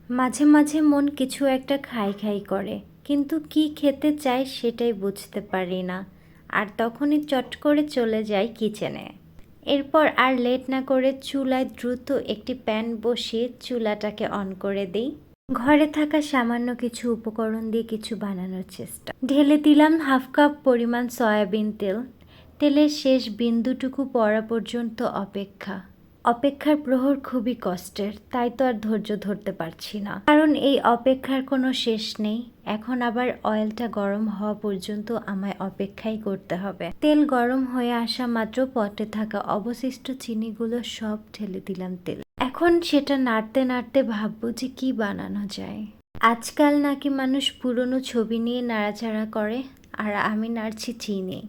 মাঝে মাঝে মন কিছু একটা খাই খাই করে, কিন্তু কি খেতে চাই সেটাই বুঝতে পারি না। আর তখনই চট করে চলে যাই কিচেনে। এরপর আর লেট না করে চুলায় দ্রুত একটি প্যান বসিয়ে চুলাটাকে অন করে দিই। ঘরে থাকা সামান্য কিছু উপকরণ দিয়ে কিছু বানানোর চেষ্টা। ঢেলে দিলাম হাফ কাপ পরিমাণ সয়াবিন তেল। তেলের শেষ বিন্দুটুকু পড়া পর্যন্ত অপেক্ষার প্রহর খুবই কষ্টের, তাই তো আর ধৈর্য ধরতে পারছি না, কারণ এই অপেক্ষার কোনো শেষ নেই। এখন আবার অয়েলটা গরম হওয়া পর্যন্ত আমায় অপেক্ষাই করতে হবে। তেল গরম হয়ে আসা মাত্র পটে থাকা অবশিষ্ট চিনিগুলো সব ঢেলে দিলাম তেল। এখন সেটা নাড়তে নাড়তে ভাববো যে কি বানানো যায়। আজকাল নাকি মানুষ পুরনো ছবি নিয়ে নাড়াচাড়া করে, আর আমি নাড়ছি চিনি।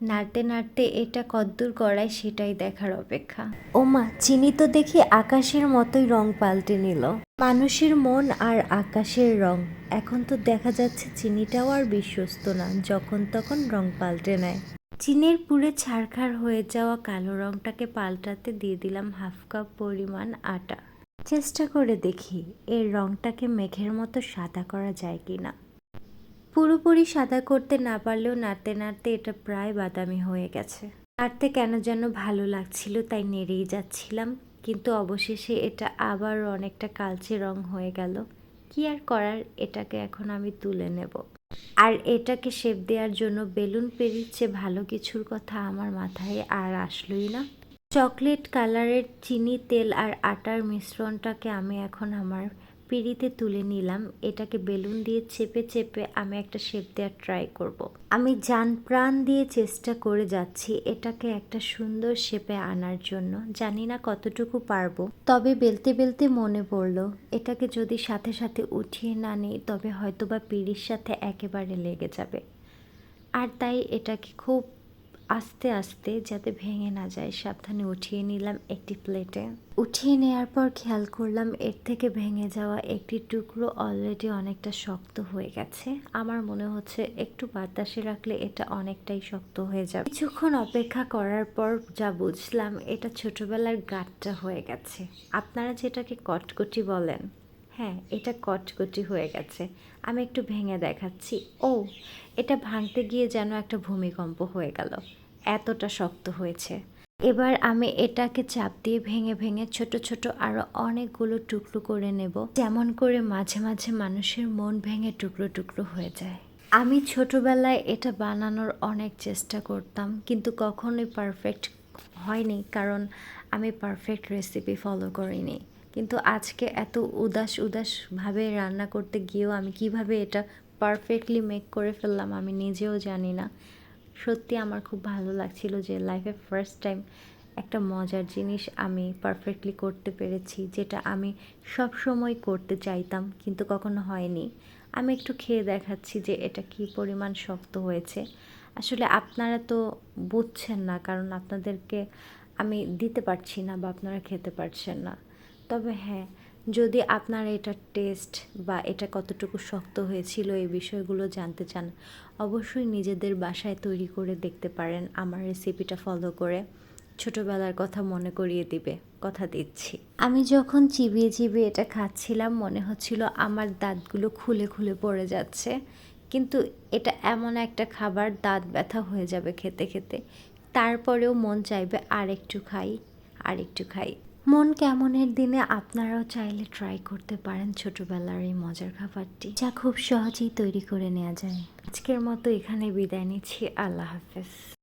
নাড়তে নাড়তে এটা কদ্দূর গড়ায় সেটাই দেখার অপেক্ষা। ওমা, চিনি তো দেখি আকাশের মতোই রং পাল্টে নিল। মানুষের মন আর আকাশের রং, এখন তো দেখা যাচ্ছে চিনিটাও আর বিশ্বস্ত না, যখন তখন রং পাল্টে নেয়। চিনির পুরে ছারখার হয়ে যাওয়া কালো রংটাকে পাল্টাতে দিয়ে দিলাম হাফ কাপ পরিমাণ আটা। চেষ্টা করে দেখি এর রংটাকে মেঘের মতো সাদা করা যায় কিনা। পুরোপুরি সাদা করতে না পারলেও নাড়তে নাড়তে এটা প্রায় বাদামি হয়ে গেছে। নাড়তে কেন যেন ভালো লাগছিল, তাই নেড়েই যাচ্ছিলাম, কিন্তু অবশেষে এটা আবার অনেকটা কালচে রং হয়ে গেল। কি আর করার, এটাকে এখন আমি তুলে নেব। আর এটাকে শেপ দেওয়ার জন্য বেলুন পেরির চেয়ে ভালো কিছুর কথা আমার মাথায় আর আসলোই না। চকলেট কালারের চিনি, তেল আর আটার মিশ্রণটাকে আমি এখন আমার পিঁড়িতে তুলে নিলাম। এটাকে বেলুন দিয়ে চেপে চেপে আমি একটা শেপ দেওয়ার ট্রাই করব। আমি জান প্রাণ দিয়ে চেষ্টা করে যাচ্ছি এটাকে একটা সুন্দর শেপে আনার জন্য। জানি না কতটুকু পারবো, তবে বেলতে বেলতে মনে পড়লো এটাকে যদি সাথে সাথে উঠিয়ে না নিই তবে হয়তোবা পিঁড়ির সাথে একেবারে লেগে যাবে। আর তাই এটাকে খুব আস্তে আস্তে, যাতে ভেঙে না যায়, সাবধানে উঠিয়ে নিলাম একটি প্লেটে। উঠিয়ে নেওয়ার পর খেয়াল করলাম এর থেকে ভেঙে যাওয়া একটি টুকরো অলরেডি অনেকটা শক্ত হয়ে গেছে। আমার মনে হচ্ছে একটু বাতাসে রাখলে এটা অনেকটাই শক্ত হয়ে যাবে। কিছুক্ষণ অপেক্ষা করার পর যা বুঝলাম, এটা ছোটবেলার গাঁটটা হয়ে গেছে। আপনারা যেটাকে কটকটি বলেন, হ্যাঁ, এটা কটকটি হয়ে গেছে। আমি একটু ভেঙে দেখাচ্ছি। ও, এটা ভাঙতে গিয়ে যেন একটা ভূমিকম্প হয়ে গেল, এতটা শক্ত হয়েছে। এবার আমি এটাকে চাপ দিয়ে ভেঙে ভেঙে ছোট ছোট আরো অনেকগুলো টুকরো করে নেব, যেমন করে মাঝে মাঝে মানুষের মন ভেঙে টুকরো টুকরো হয়ে যায়। আমি ছোটবেলায় এটা বানানোর অনেক চেষ্টা করতাম, কিন্তু কখনোই পারফেক্ট হয়নি, কারণ আমি পারফেক্ট রেসিপি ফলো করিনি। কিন্তু আজকে এত উদাস উদাসভাবে রান্না করতে গিয়েও আমি কিভাবে এটা পারফেক্টলি মেক করে ফেললাম আমি নিজেও জানি না। সত্যি আমার খুব ভালো লাগছিল যে লাইফে ফার্স্ট টাইম একটা মজার জিনিস আমি পারফেক্টলি করতে পেরেছি, যেটা আমি সব সময় করতে চাইতাম কিন্তু কখনো হয়নি। আমি একটু খেয়ে দেখাচ্ছি যে এটা কী পরিমাণ শক্ত হয়েছে। আসলে আপনারা তো বুঝছেন না, কারণ আপনাদেরকে আমি দিতে পারছি না বা আপনারা খেতে পারছেন না। তবে হ্যাঁ, যদি আপনারা এটার টেস্ট বা এটা কতটুকু শক্ত হয়েছিল এই বিষয়গুলো জানতে চান, অবশ্যই নিজেদের বাসায় তৈরি করে দেখতে পারেন। আমার রেসিপিটা ফলো করে ছোটোবেলার কথা মনে করিয়ে দিবে, কথা দিচ্ছি। আমি যখন চিবিয়ে চিবিয়ে এটা খাচ্ছিলাম মনে হচ্ছিল আমার দাঁতগুলো খুলে খুলে পড়ে যাচ্ছে, কিন্তু এটা এমন একটা খাবার, দাঁত ব্যথা হয়ে যাবে খেতে খেতে, তারপরেও মন চাইবে আর একটু খাই, আর একটু খাই। মন কেমনের দিনে আপনারাও চাইলে ট্রাই করতে পারেন ছোটবেলার এই মজার খাবারটি, যা খুব সহজেই তৈরি করে নেওয়া যায়। আজকের মতো এখানে বিদায় নিচ্ছি। আল্লাহ হাফেজ।